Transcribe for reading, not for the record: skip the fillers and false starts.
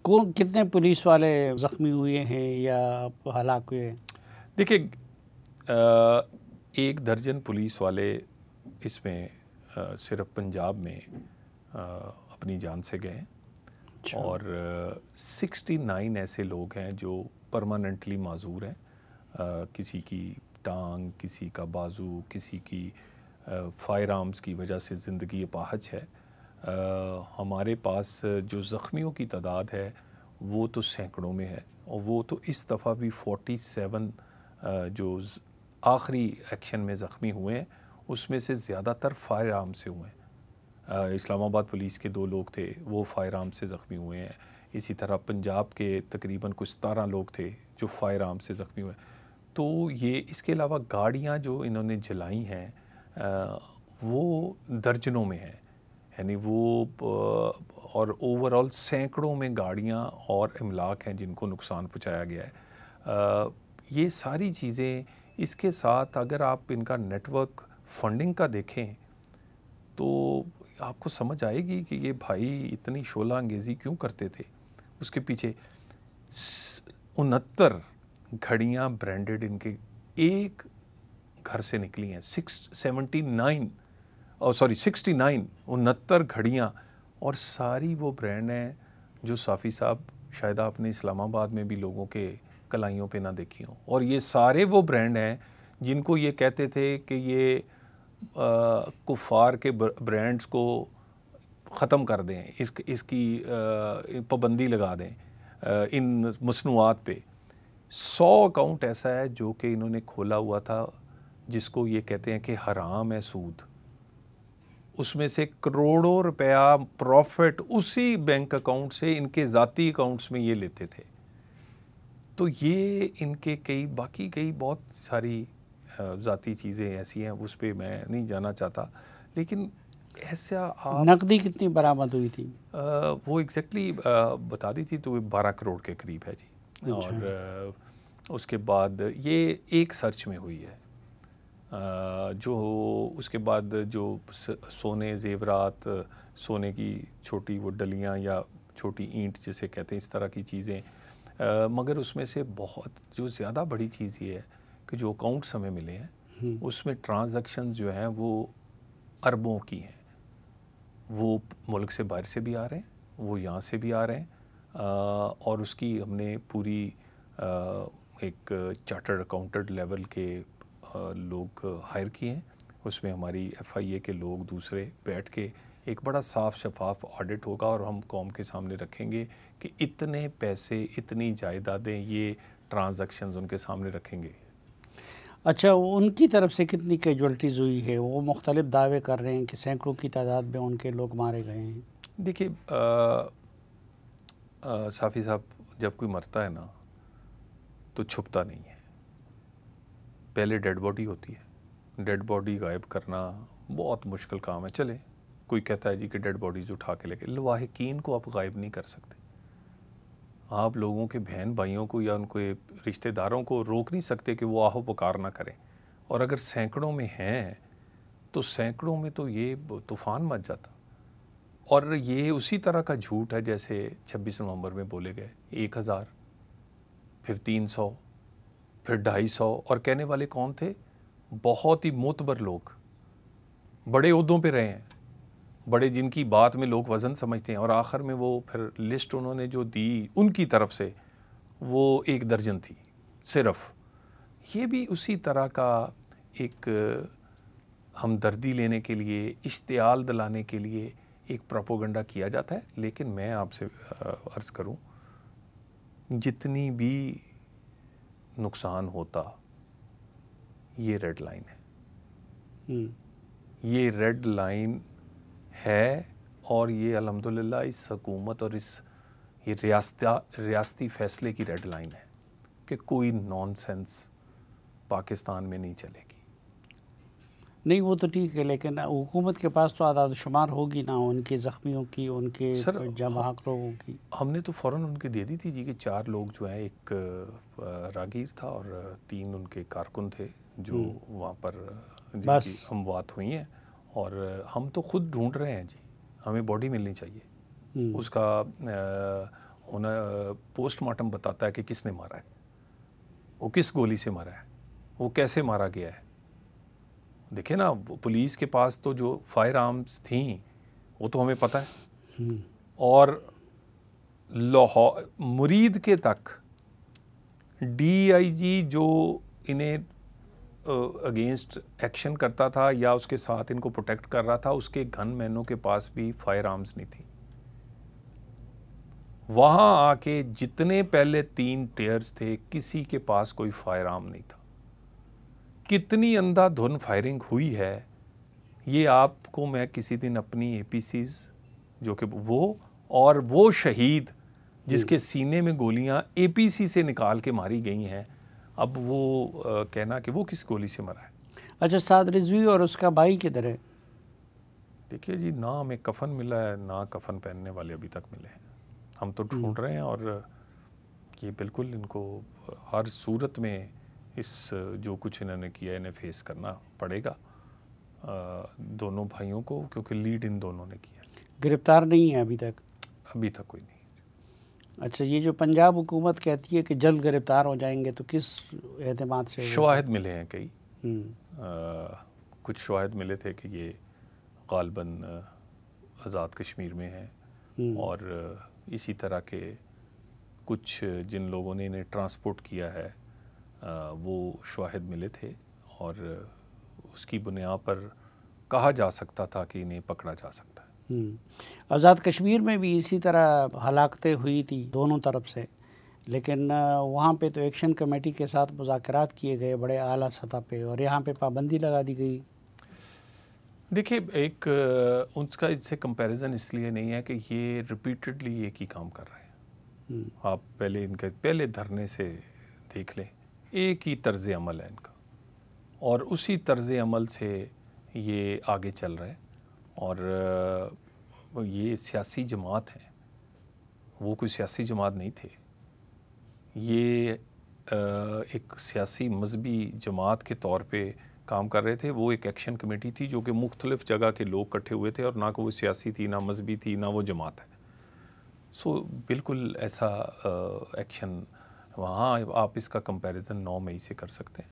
कौन कितने पुलिस वाले ज़ख्मी हुए हैं या हलाक हुए हैं? देखिए, 1 दर्जन पुलिस वाले इसमें सिर्फ पंजाब में अपनी जान से गए हैं। अच्छा। और 69 ऐसे लोग हैं जो परमानेंटली माजूर हैं। किसी की टांग, किसी का बाजू, किसी की फायर आर्म्स की वजह से ज़िंदगी अपाहज है। हमारे पास जो ज़ख्मियों की तादाद है वो तो सैकड़ों में है, और वो तो इस दफ़ा भी 47 जो आखिरी एक्शन में ज़ख्मी हुए हैं उसमें से ज़्यादातर फायर आर्म से हुए हैं। इस्लामाबाद पुलिस के 2 लोग थे, वो फायर आर्म से ज़ख्मी हुए हैं। इसी तरह पंजाब के तकरीबन कुछ 17 लोग थे जो फायर आर्म से ज़ख्मी हुए। तो ये इसके अलावा गाड़ियाँ जो इन्होंने जलाई हैं वो दर्जनों में हैं, यानी वो और ओवरऑल सैकड़ों में गाड़ियाँ और इमलाक हैं जिनको नुकसान पहुँचाया गया है। ये सारी चीज़ें, इसके साथ अगर आप इनका नेटवर्क फंडिंग का देखें तो आपको समझ आएगी कि ये भाई इतनी शोला अंगेज़ी क्यों करते थे। उसके पीछे 69 घड़ियाँ ब्रांडेड इनके एक घर से निकली हैं। 69 घड़ियाँ, और सारी वो ब्रांड हैं जो साफ़ी साहब शायद आपने इस्लामाबाद में भी लोगों के कलाइयों पे ना देखी हों। और ये सारे वो ब्रांड हैं जिनको ये कहते थे कि ये कुफ़ार के ब्रांड्स को ख़त्म कर दें, इसकी पाबंदी लगा दें इन मसनूआत पे। 100 अकाउंट ऐसा है जो कि इन्होंने खोला हुआ था जिसको ये कहते हैं कि हराम है सूद। उसमें से करोड़ों रुपया प्रॉफिट उसी बैंक अकाउंट से इनके ज़ाती अकाउंट्स में ये लेते थे। तो ये इनके कई बहुत सारी ज़ाती चीज़ें ऐसी हैं, उस पर मैं नहीं जाना चाहता। लेकिन ऐसा आप नकदी कितनी बरामद हुई थी? वो एग्जैक्टली बता दी थी, तो 12 करोड़ के करीब है जी। अच्छा। और उसके बाद ये एक सर्च में हुई है। जो उसके बाद जो सोने ज़ेवरात, सोने की छोटी वो डलियाँ या छोटी ईंट जिसे कहते हैं, इस तरह की चीज़ें, मगर उसमें से बहुत जो ज़्यादा बड़ी चीज़ ये है कि जो अकाउंट्स हमें मिले हैं उसमें ट्रांजैक्शंस जो हैं वो अरबों की हैं। वो मुल्क से बाहर से भी आ रहे हैं, वो यहाँ से भी आ रहे हैं। और उसकी हमने पूरी एक चार्टर्ड अकाउंटेंट लेवल के लोग हायर किए हैं। उसमें हमारी FIA के लोग दूसरे बैठ के एक बड़ा साफ शफाफ ऑडिट होगा और हम कौम के सामने रखेंगे कि इतने पैसे, इतनी जायदादें, ये ट्रांजैक्शंस उनके सामने रखेंगे। अच्छा, उनकी तरफ से कितनी कैजुअल्टीज़ हुई है? वो मुख्तलिफ दावे कर रहे हैं कि सैकड़ों की तादाद में उनके लोग मारे गए हैं। देखिए, साफ़ी साहब, जब कोई मरता है ना तो छुपता नहीं है। पहले डेड बॉडी होती है। डेड बॉडी गायब करना बहुत मुश्किल काम है। चले, कोई कहता है जी कि डेड बॉडीज़ उठा के लेके, लवाहिकीन को आप गायब नहीं कर सकते। आप लोगों के बहन भाइयों को या उनके रिश्तेदारों को रोक नहीं सकते कि वो आहो पुकार ना करें। और अगर सैकड़ों में हैं तो सैकड़ों में तो ये तूफ़ान मच जाता। और ये उसी तरह का झूठ है जैसे 26 नवंबर में बोले गए 1000, फिर 300, फिर 250। और कहने वाले कौन थे? बहुत ही मोतबर लोग, बड़े ओहदों पे रहे हैं, बड़े जिनकी बात में लोग वज़न समझते हैं। और आखिर में वो फिर लिस्ट उन्होंने जो दी उनकी तरफ से, वो 1 दर्जन थी सिर्फ। ये भी उसी तरह का एक हमदर्दी लेने के लिए, इश्तियाल दिलाने के लिए एक प्रोपोगंडा किया जाता है। लेकिन मैं आपसे अर्ज़ करूं, जितनी भी नुकसान होता, ये रेड लाइन है। ये रेड लाइन है, और ये अल्हम्दुलिल्लाह इस हुकूमत और इस ये रियासती फ़ैसले की रेड लाइन है कि कोई नॉनसेंस पाकिस्तान में नहीं चलेगी। नहीं, वो तो ठीक है, लेकिन हुकूमत के पास तो आदाद शुमार होगी ना उनके ज़ख्मियों की, उनके जम बहक लोगों की। हमने तो फ़ौरन उनके दे दी थी जी कि 4 लोग जो हैं, एक रागीर था और 3 उनके कारकुन थे जो वहाँ पर जिनकी अमवात हुई हैं। और हम तो ख़ुद ढूंढ रहे हैं जी, हमें बॉडी मिलनी चाहिए। उसका उन्हें पोस्टमार्टम बताता है कि किसने मारा है, वो किस गोली से मारा है, वो कैसे मारा गया है। देखिए ना, पुलिस के पास तो जो फायर आर्म्स थी वो तो हमें पता है, और लाहौर मुरीद के तक DIG जो इन्हें अगेंस्ट एक्शन करता था या उसके साथ इनको प्रोटेक्ट कर रहा था, उसके गन मैनों के पास भी फायर आर्म्स नहीं थी। वहां आके जितने पहले 3 टेयर्स थे, किसी के पास कोई फायर आर्म नहीं था। कितनी अंधाधुंध फायरिंग हुई है ये आपको मैं किसी दिन अपनी APCs, जो कि वो शहीद जिसके सीने में गोलियां APC से निकाल के मारी गई हैं, अब वो कहना कि वो किस गोली से मरा है। अच्छा, साद रिजवी और उसका भाई किधर है? देखिए जी, ना हमें कफन मिला है, ना कफन पहनने वाले अभी तक मिले हैं। हम तो ढूंढ रहे हैं, और ये बिल्कुल इनको हर सूरत में इस जो कुछ इन्होंने किया इन्हें फेस करना पड़ेगा, दोनों भाइयों को, क्योंकि लीड इन दोनों ने किया। गिरफ्तार नहीं है अभी तक? अभी तक कोई नहीं। अच्छा, ये जो पंजाब हुकूमत कहती है कि जल्द गिरफ्तार हो जाएंगे, तो किस एतमाद से? शवाहिद मिले हैं कई, कुछ शवाहिद मिले थे कि ये गालबन आज़ाद कश्मीर में हैं, और इसी तरह के कुछ जिन लोगों ने इन्हें ट्रांसपोर्ट किया है वो शवाहिद मिले थे, और उसकी बुनियाद पर कहा जा सकता था कि इन्हें पकड़ा जा सकता है। आज़ाद कश्मीर में भी इसी तरह हलाकतें हुई थी दोनों तरफ से, लेकिन वहाँ पे तो एक्शन कमेटी के साथ मुज़ाकरात किए गए बड़े आला सतह पे, और यहाँ पे पाबंदी लगा दी गई। देखिए, एक उसका इससे कंपैरिजन इसलिए नहीं है कि ये रिपीटेडली एक ही काम कर रहे हैं। आप पहले इनके पहले धरने से देख लें, एक ही तर्ज अमल है इनका, और उसी तर्ज अमल से ये आगे चल रहे हैं। और ये सियासी जमात है, वो कोई सियासी जमात नहीं थे, ये एक सियासी मजहबी जमात के तौर पे काम कर रहे थे। वो एक एक्शन कमेटी थी जो कि मुख्तलिफ जगह के लोग इकट्ठे हुए थे, और ना कोई सियासी थी, ना मजहबी थी, ना वो जमात है। सो बिल्कुल ऐसा एक्शन वहाँ आप इसका कंपैरिजन 9 मई से कर सकते हैं।